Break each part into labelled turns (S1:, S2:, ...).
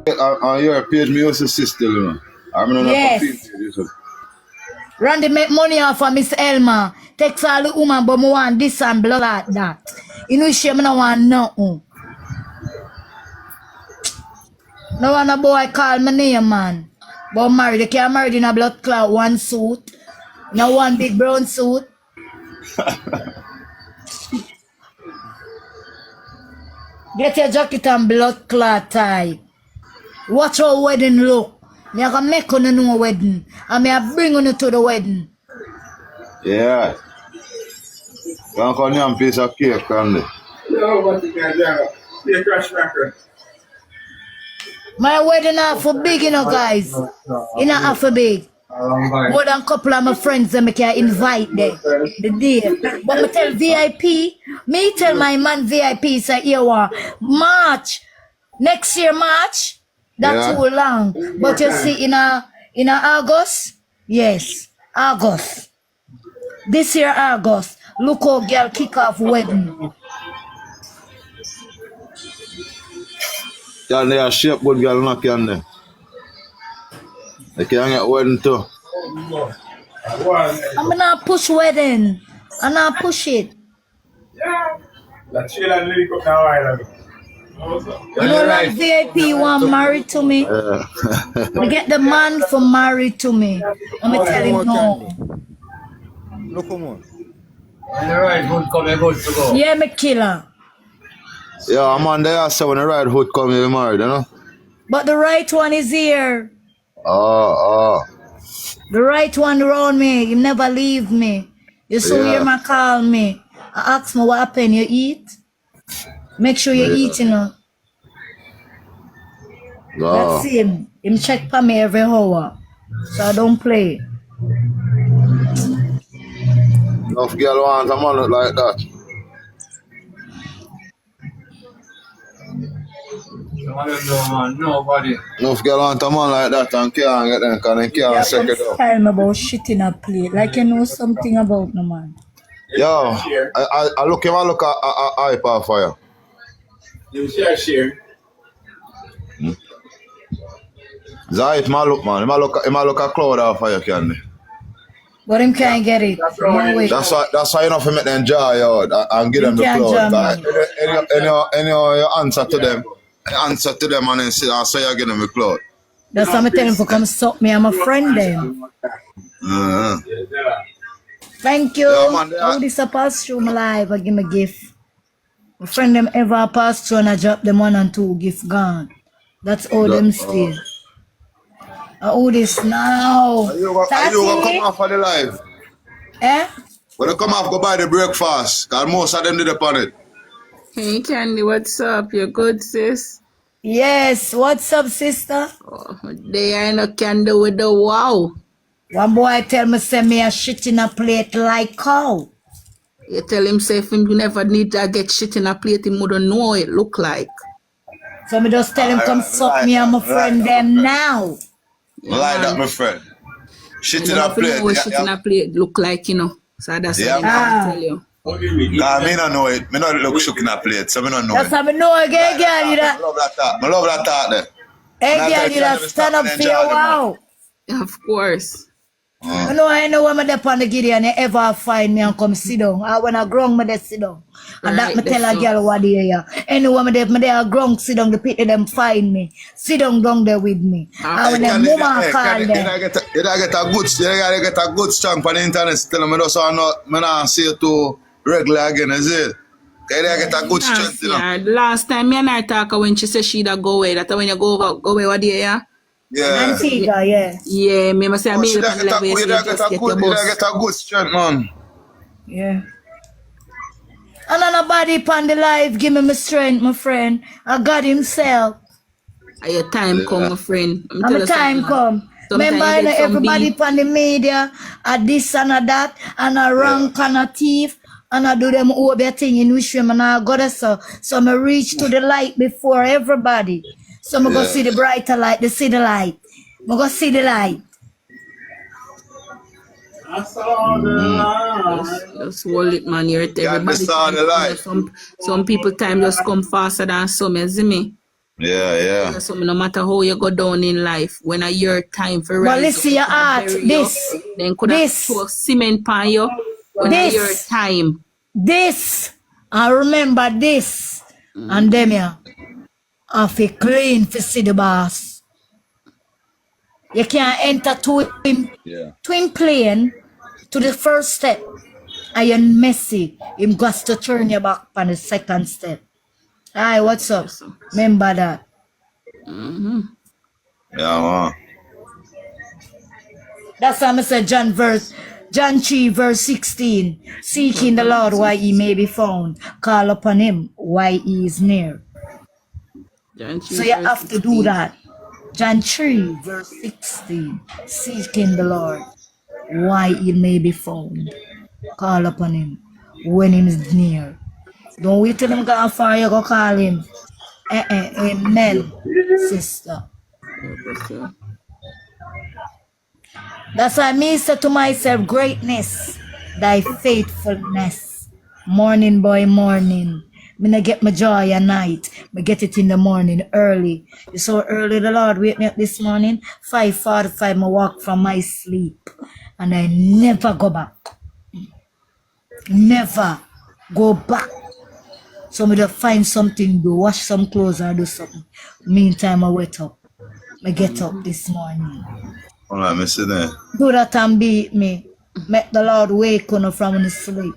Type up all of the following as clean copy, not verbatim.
S1: You're paid me also sister, you know. I'm not
S2: Yes. Randy make money off of Miss Elma. Takes all the woman, but I want this and blah like that. You know, she don't want nothing. No one a boy call my name, man. But married, they can't marry in a blood clot, one suit. No one big brown suit. Get your jacket and blood clot tie. Watch our wedding look. Me I can make on no wedding. And me I bring on to the wedding.
S1: Yeah. Don't call me a piece of cake, Candy.
S3: No, what you can do? Be a crash maker.
S2: My wedding half for big, you know, guys. You know, half for big. More than a couple of my friends that I can invite them. The day. But me tell VIP, me tell my man VIP, say, here what, March, next year March, that's too long. But you see, in August, yes, August. This year August, look how girl kick off wedding.
S1: Can they shape good girl not can they? They can get wedding too.
S2: I'm gonna push wedding. I'm not push it.
S3: Yeah. That Sheila Lily cook now while ago.
S2: You know, like VIP want married to me. We get the man for married to me. I'm gonna tell him no.
S4: Look on.
S3: When the right hood come, you're good to go.
S2: Yeah, me killer.
S1: Yeah, man, they say when the right hood come, you married, you know?
S2: But the right one is here.
S1: Oh.
S2: The right one around me. You never leave me. You saw him and call me. I ask me what happened. You eat? Make sure you eat, you know.
S1: No.
S2: That's him. Him check for me every hour. So I don't play.
S1: Enough girl want a man like that.
S3: Nobody.
S1: Enough girl want a man like that and can't get them because they can't suck it up.
S2: Tell me about shit in a plate. Like you know something about no man.
S1: Yo, I look at hyper fire.
S3: You share.
S1: Zayt ma look man, he ma look at cloud off fire candy.
S2: But him can't get it. No way.
S1: That's why you know for make them dry out and give them the
S2: can't
S1: cloud.
S2: jam
S1: Any answer to them and then say so you give them the cloud.
S2: That's why I tell him to come suck me. I'm a friend them. Thank you.
S1: Yeah, man,
S2: How this a pass through my life, I give me gift. My friend them ever pass through and I drop them 1 and 2 gift gone. That's all them stay. I owe this now.
S1: Are you gonna come off of the live?
S2: Eh?
S1: When you come off, go buy the breakfast. Cause most of them did upon it.
S5: Hey Candy, what's up? You good, sis?
S2: Yes. What's up, sister?
S5: Oh, they ain't no Candy with the wow.
S2: One boy tell me send me a shit in a plate like cow.
S5: You tell him say if you never need to get shit in a plate, he wouldn't know what it look like.
S2: So me just tell him come suck me and my friend them now.
S1: Like that, my friend. Shit in
S5: You
S1: a
S5: have to know
S1: plate.
S5: what shit in a plate look like, you know. So that's what
S1: Yeah.
S5: I'm tell you.
S1: Nah, me don't know it. Me not look shook in a plate, so me don't know
S2: That's
S1: it.
S2: how me know again, girl. You
S1: I
S2: that.
S1: love that talk. I love that talk there.
S2: Hey,
S1: Nah,
S2: girl, you that stand up for your wow.
S5: Of course.
S2: I know when I dey on the Gideon, you ever find me and come sit down. When I grown, me dey sit down. And that
S5: Right,
S2: me tell a
S5: that's
S2: girl what they are. Anyway, me dey a grown sit down, the people them find me. Sit down there with me. And when them woman call them.
S1: You gotta get a good strong for the internet. Tell them I just not see you too regular again, is it? You gotta get a good strength, you know.
S5: Yeah, last time me and I talk when she said she'd go away. That when you go away, what day, yeah?
S1: Yeah.
S2: Antigua, yeah.
S5: Yeah, me must say I made
S1: You
S5: it on the level,
S1: gotta
S5: so you just get your bus.
S1: get a good strength, man.
S2: Yeah. And nobody upon the life give me my strength, my friend. I God himself.
S5: And your time come, my friend.
S2: And my time come. Remember, you know, everybody upon the media, this and that, and a rank and a thief, and I do them all their thing in which and I got us so I reach to the light before everybody. So I go see the brighter light, the see the light. I go see the light.
S3: I saw the light.
S5: Just hold it, man. You're everybody.
S1: saw the light.
S5: Some people time just come faster than some, you see me?
S1: Yeah.
S5: So no matter how you go down in life, when a your time for
S2: But
S5: rise
S2: listen,
S5: up,
S2: your
S5: coulda
S2: heart,
S5: bury you,
S2: this,
S5: then could have
S2: this,
S5: throw cement on you when a your
S2: this,
S5: time.
S2: this, and remember this, and them here, have a clean to see the boss. You can't enter
S1: Yeah.
S2: twin plane to the first step, and you're messy. Him got to turn your back on the second step. Hi, what's up?
S5: Yes, sir.
S2: Remember that.
S5: Mm-hmm.
S1: Yeah, man.
S2: That's why I said John 3 verse 16. Seeking the Lord while he may be found. Call upon him while he is near.
S5: John
S2: So
S5: 3
S2: you
S5: verse
S2: have to
S5: 16.
S2: do that. John 3 verse 16. Seeking the Lord while he may be found. Call upon him when he is near. Don't wait till him go far, you go call him. Amen, sister.
S5: Yes, sir.
S2: That's why me say to myself, greatness, thy faithfulness, morning by morning. Me not get my joy at night. Me get it in the morning early. You saw early the Lord wake me up this morning. 5:45, I walk from my sleep. And I never go back. Never go back. So me just find something do, wash some clothes or do something. Meantime, I wake up. I get up this morning.
S1: All right, me see there.
S2: Do that and beat me. Make the Lord wake on from his sleep.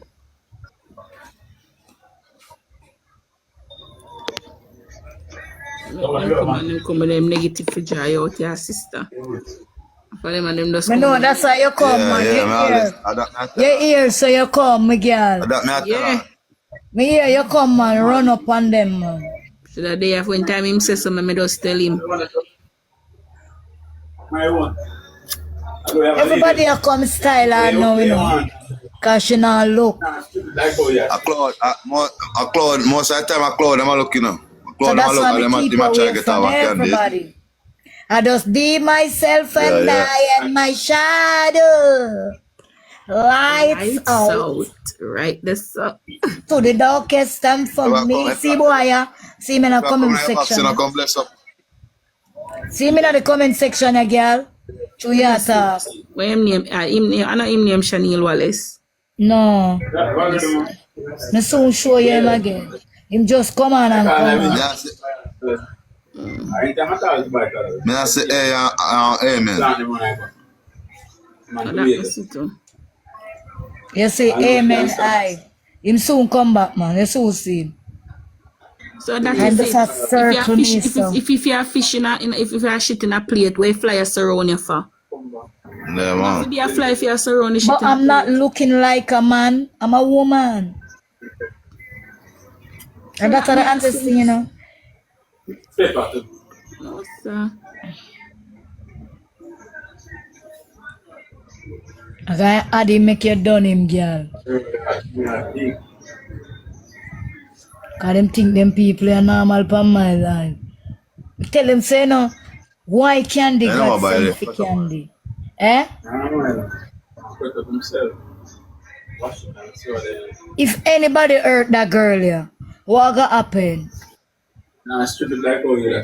S5: Come with them negative for dry out your sister. For them and them just
S2: Me
S5: come
S2: know
S5: with-
S2: that's why you come, man.
S1: Yeah,
S2: You
S1: me always.
S2: hear. You hear, so you come, my girl.
S5: Yeah.
S2: Me hear you come, man. Run up on them, man.
S5: So that day of when time him say something, me just tell him.
S3: My one. I don't have a
S2: Everybody you come style her now, you know. Cause she not look.
S3: like oh yeah.
S1: A cloud, most of the time a cloud, I'm looking now.
S2: So
S1: Cloud, I'm
S2: that's why
S1: looking,
S2: me keep
S1: I'm trying to
S2: away
S1: get
S2: from
S1: our candy.
S2: everybody. I just be myself and
S1: Yeah.
S2: I and my shadow. Lights out.
S5: Right this up.
S2: To the darkest and from me. See boy, yeah. See me in the comment section.
S1: Come bless up.
S2: See me in the comment section, yeah, girl. Chuyata.
S5: What him name? I know him name Chanel Wallace.
S2: No. Me soon show you him again. Him just come on and come on.
S1: Me I say, hey, amen.
S5: Oh, that is it too.
S2: You say amen, I. Him soon come back, man. You soon see him.
S5: So that
S2: And
S5: is
S2: just
S5: it.
S2: a circle me, so.
S5: If you are fishing if you are shit in a plate, where fly a surround you for?
S1: Yeah, man.
S5: Maybe a fly if you are surround the shit
S2: But
S5: in a
S2: I'm not
S5: plate.
S2: looking like a man. I'm a woman. And that's what I understand, you know.
S5: No, sir.
S2: Okay, Adi make you done him, girl. Cause them think them people are normal for my life. Tell them say no. Why candy
S1: They know
S2: God
S1: about
S2: send
S1: it.
S2: for candy? Eh? If anybody hurt that girl here, what gonna happen?
S3: Nah, stupid like oh yeah.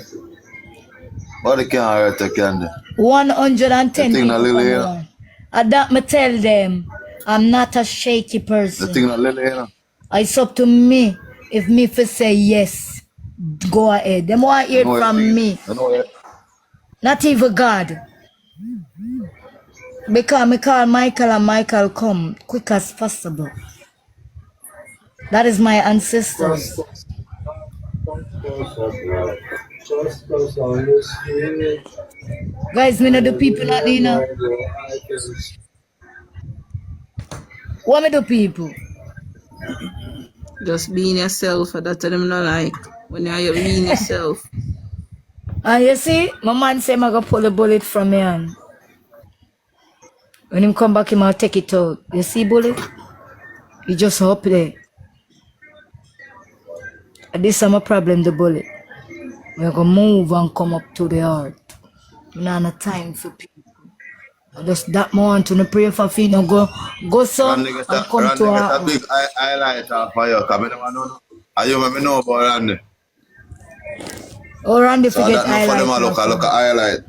S1: What they can't hurt the candy?
S2: 110
S1: The thing
S2: people
S1: that Lily,
S2: come
S1: you know.
S2: around. And that me tell them, I'm not a shaky
S1: The
S2: person.
S1: thing that Lily, you know.
S2: It's up to me. If me for say yes, go ahead. Them want hear
S1: No,
S2: from me.
S1: I know it.
S2: Not even God. Because me call Michael and Michael come quick as possible. That is my ancestors. Guys, me know the people not you know. What me do people?
S5: Just being yourself, that's what them not like. When you're being yourself.
S2: And you see, my man say I'm gonna pull the bullet from me hand. When him come back, him I'll take it out. You see bullet? He just up there. And this is my problem, the bullet. We're gonna move and come up to the heart. We don't have time for people. I just that moment to pray for feet and go some
S1: Randy get
S2: and come to
S1: a
S2: our
S1: big highlight for you. Because I never know. I you me know about Randy.
S2: Or Randy
S1: So
S2: forget
S1: that not for them
S2: highlight.
S1: look at highlight.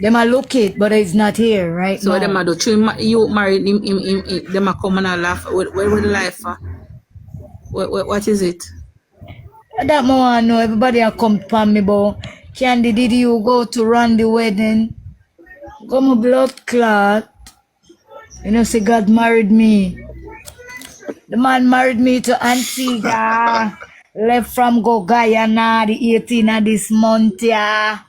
S2: Them a look it, but it's not here right
S5: So
S2: now.
S5: them a do. You married him, them a come and a laugh. Where the life for? What is it?
S2: That more I know. Everybody a come from me, but Candy, did you go to Randy wedding? Go my blood clot. You know, say God married me. The man married me to Antigua. Left from go Guyana the 18th of this month, yeah.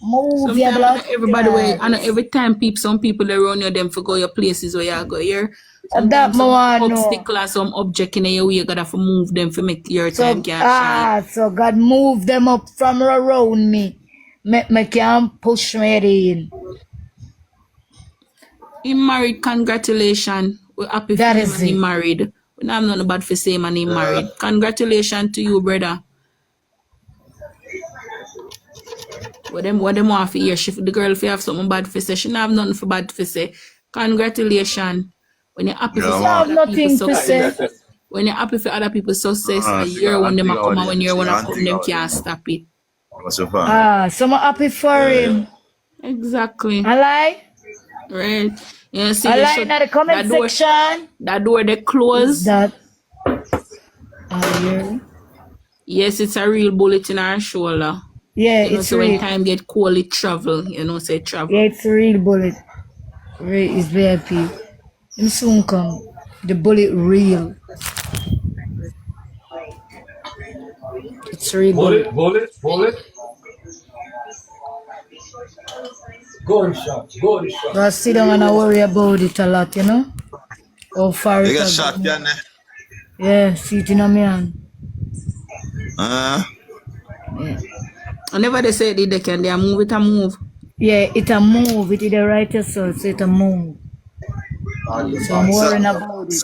S2: Move your blood.
S5: Sometimes everybody way,
S2: clot.
S5: and every time some people around you them for go your places where you go here.
S2: That
S5: Sometimes
S2: more I
S5: some
S2: know.
S5: obstacle or some object in your way, you gotta move them for make your time can shine.
S2: So God move them up from around me. Me can push me in.
S5: He married, congratulations. We're happy for
S2: That
S5: him
S2: is
S5: and he
S2: it.
S5: married. We don't have nothing bad for say and he married. Congratulations to you, brother. What them want for hear? The girl if you have something bad for say, she don't have nothing for bad for say. Congratulations. When you're happy
S1: Yeah,
S5: for
S2: I
S5: some
S1: man.
S2: have
S5: other people's
S2: nothing to
S5: success.
S2: say.
S5: When you're happy for other people's success, a
S1: She
S5: year
S1: got
S5: when them a
S1: Antigua
S5: come and when
S1: audience.
S5: you're
S1: She
S5: wanna
S1: got
S5: come, them
S1: Antigua
S5: can't
S1: audience.
S5: stop it.
S1: What's your fan?
S2: So I'm happy for him.
S5: Exactly.
S2: I lie.
S5: Right. You see,
S2: I
S5: you
S2: lie
S5: should
S2: in the comment section.
S5: that door they
S2: Is
S5: close.
S2: that here?
S5: Yes, it's a real bullet in our shoulder.
S2: Yeah,
S5: You know,
S2: it's
S5: so when
S2: real.
S5: time get cold, it travel. You know, say travel.
S2: Yeah, it's real bullet. Real is VIP. Him soon come. The bullet real. It's real bullet.
S3: Bullet. Gunshot.
S2: But sit down and I worry about it a lot, you know? How far
S1: You
S2: it
S1: get
S2: has
S1: shot,
S2: gone.
S1: can they?
S2: Yeah, see it in a man.
S1: Uh,
S5: Whenever they say they can, they move it and move.
S2: Yeah, it a move. It is the right yourself, so it a move. So I'm worrying about it.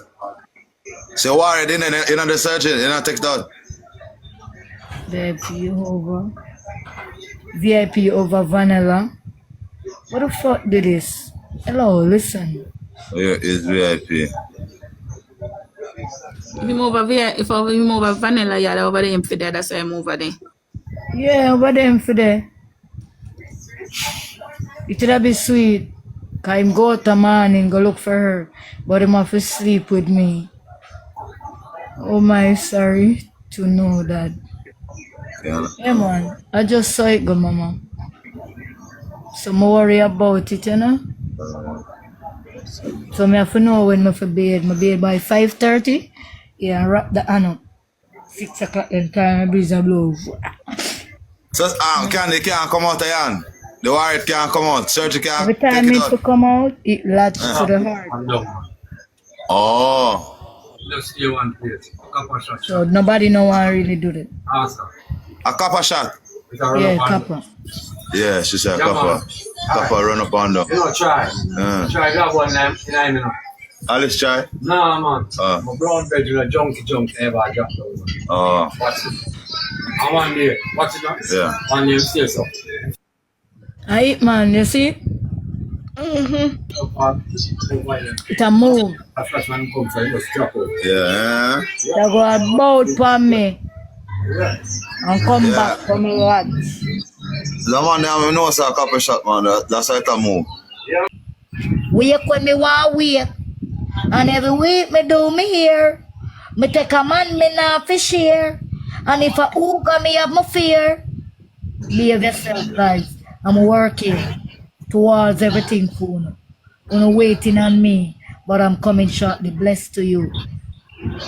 S1: so worry, then you know the searching, you know take that.
S2: VIP over vanilla. What the fuck did this? Hello, listen.
S1: Yeah, it's VIP.
S5: If you move over vanilla, yeah, over there for there, that's why I move over there.
S2: Yeah, over them for there. It would be sweet. Cause him go out the morning, go look for her. But him have to sleep with me. Oh my, sorry to know that.
S1: Yeah.
S2: Yeah man, I just saw it go mama. So I worry about it, you know. So I have to know when I for bed. My bed by 5:30. Yeah, and wrap the hand up. 6 o'clock then time my breeze a blow.
S1: So Candy can't come out again. The warrior can't come out. Surgery can't
S2: Every
S1: take
S2: time
S1: it
S2: it to
S1: out.
S2: come out, it latch to the heart.
S3: I'm done.
S1: Oh.
S3: Just stay one place. Couple shot.
S2: So nobody no one really do that.
S3: Answer.
S1: A copper shot.
S3: It's a run
S2: Yeah,
S3: up and
S2: copper.
S1: Yeah, she said
S3: Yeah,
S1: copper.
S3: man.
S1: Copper run up and down.
S3: You know, try. Try grab one nine minutes.
S1: Alice try.
S3: Nah, man.
S1: Ah.
S3: My brown bed with a junky ever drop down.
S1: Oh.
S3: Watch it. And one day, watch it now.
S1: Yeah.
S3: One day, stay so.
S2: Aight man, you see? It a move.
S3: That's when it comes, so you just drop out.
S1: Yeah.
S2: They go about for me
S3: Yeah.
S2: and come
S1: Yeah.
S2: back from me watch.
S1: The man there, I know it's a copper shot, man. That's how it a move.
S2: Wake when me want wake. And every week me do me here. Me take a man me not fi share. And if a ooga me have my fear. Behave yourself guys. I'm working towards everything for you. You're waiting on me. But I'm coming shortly. Blessed to you.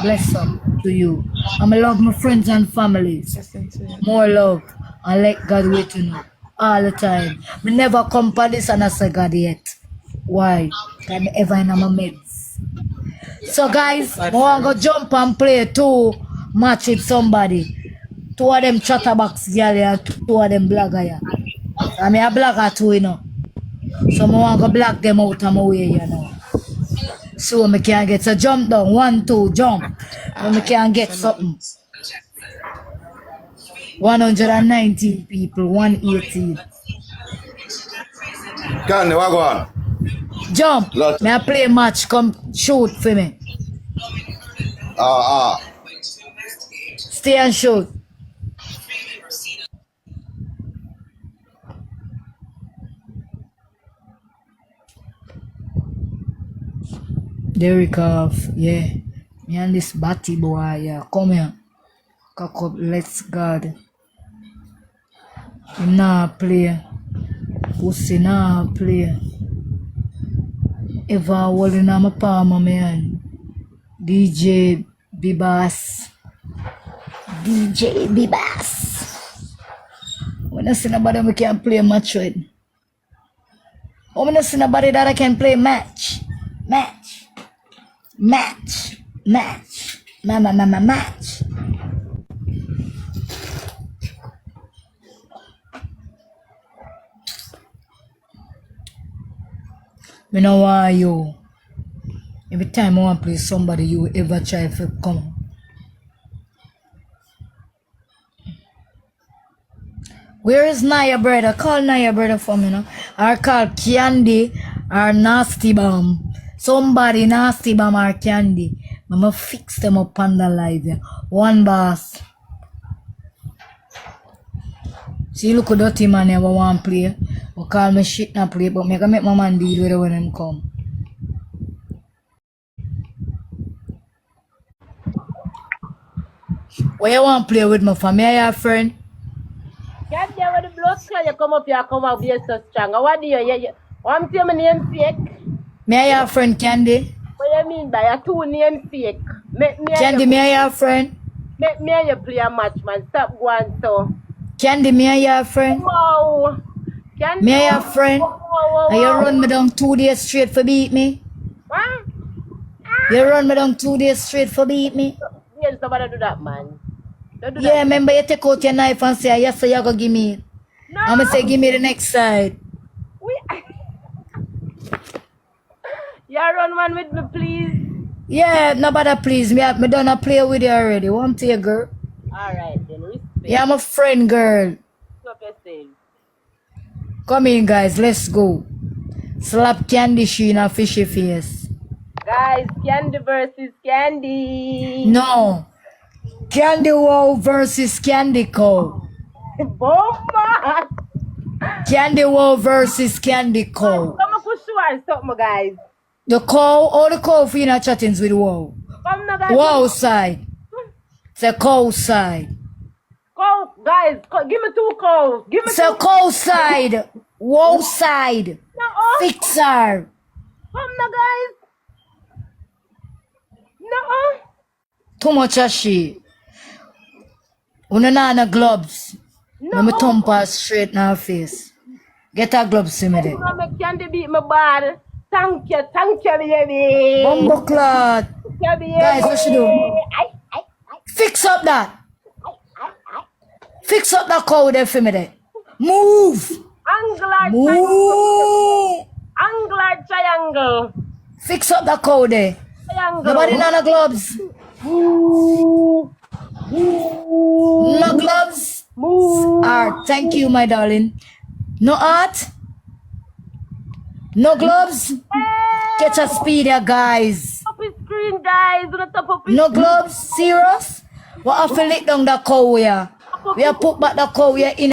S2: Bless up to you. And I love my friends and families. More love. And let God wait to know. All the time. Me never come for this and I say God yet. Why? Can me ever in my meds. So guys, I want to go jump and play 2 match with somebody. 2 of them chatterbox girl and 2 of them blogger yeah. I mean a blogger too, you know. So I want to block them out of my way, you know. So I can get a jump down, 1, 2, jump. And I can get something. 119 people, 118.
S1: Candy, what go on?
S2: Jump.
S1: Lot.
S2: Me I play match, come shoot for me.
S1: Ah.
S2: Stay and shoot. Derek off, yeah. Me and this batty boy, yeah. Come here. Cock up, let's God. Him nah play. Pussy nah play. Ever holding on my palm, man. DJ Bibas. DJ Bibas. When I see nobody we can play match with. When I see nobody that I can play match. Match. Match. Match. Match. Me know why you. Every time I want to play somebody, you ever try to come. Where is Naya brother? Call Naya brother for me now. Or call Candy or Nasty Bomb. Somebody Nasty Bomb or Candy. I'ma fix them up on the live. Yeah. One boss. See look a dirty man never want to play. Or call me shit not play, but me can make my man deal with it when them come. Where you want to play with me for me, your friend?
S6: Can't you when the blood clot you come up here, come out be so strong. What do you want to say my name fake?
S2: Me your friend Candy?
S6: What you mean by a two name fake?
S2: Candy, me your friend?
S6: Make me and you play a match, man. Stop going so.
S2: Candy, me your friend?
S6: Wow. Candy,
S2: Me your friend? And you run me down 2 days straight for beat me?
S6: What?
S2: You run me down 2 days straight for beat me?
S6: Yes, nobody do that, man. Don't do
S2: Yeah,
S6: that.
S2: remember you take out your knife and say, yes, so you go give me it.
S6: No.
S2: I'm gonna say, give me the next side.
S6: You run one with me, please.
S2: Yeah, nobody please. Me done play with you already. Want to you, girl?
S6: Alright, then respect.
S2: Yeah, I'm a friend, girl.
S6: Stop yourself.
S2: Come in, guys. Let's go. Slap Candy she in a fishy face.
S6: Guys, Candy versus Candy.
S2: No. Candy Wow versus Candy Cow.
S6: Bomba.
S2: Candy Wow versus Candy Cow.
S6: Come on, push you or something, guys.
S2: The cow, all the cow for you not chattings with Wow.
S6: Come now, guys.
S2: Wow side. It's a cow side.
S6: Cow, guys, give me 2 cows. Give me
S2: It's a
S6: 2.
S2: cow side. Wow side.
S6: No,
S2: Fix her.
S6: come now, guys. No.
S2: Too much of shit. Una na gloves. No. Me thump her straight in her face. Get her gloves to me there.
S6: You make Candy beat my bad. Thank you, baby.
S2: Bumbo clot.
S6: Thank you, baby.
S2: Guys, what she do?
S6: Ay.
S2: Fix up that. Fix up that cow there for me there. Move.
S6: Angular triangle.
S2: Move.
S6: Angular triangle.
S2: Fix up that cow there.
S6: Triangle.
S2: Nobody no gloves.
S6: Move.
S2: No gloves.
S6: Move.
S2: Art. Thank you, my darling. No art. No gloves. Catch a speed here, guys.
S6: Top his screen, guys. Do not top up his
S2: No gloves. Serious? What have to lick down the cow here? We have put back the cow here in